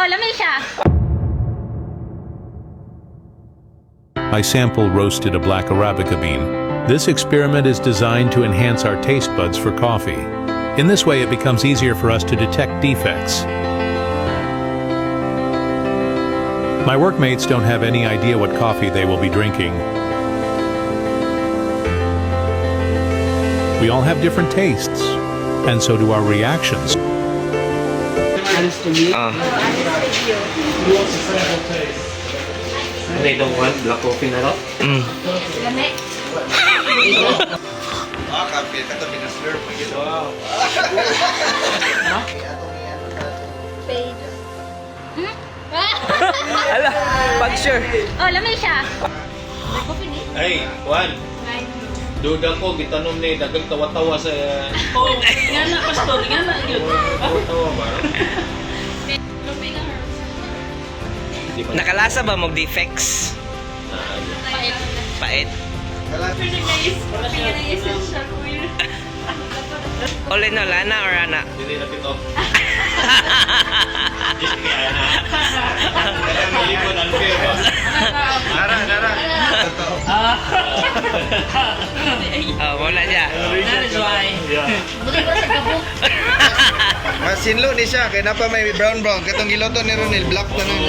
Oh, lamay siya. I sample roasted a black Arabica bean. This experiment is designed to enhance our taste buds for coffee. In this way, it becomes easier for us to detect defects. My workmates don't have any idea what coffee they will be drinking. We all have different tastes, and so do our reactions. They don't want black coffee na lang? Lamay. Kape ka to binaslurp mo yun. Ala, pag sure. Oh, lamay siya. Ay, Juan. Duda ko, gitanom ni dagang tawa-tawa sa... Oh, nga na, pastor, nga na, yun. Tawa ba? Nakalasa ba mag defects? Pait. Ole no, lana or ana? Hindi na pito. Kaya na. Kaya may ipon, unfair ba? Nara. Oh, wala siya. That is why. Masinlo ni siya, kaya na pa may brown. Katong giloto ni Ronel, black na nang.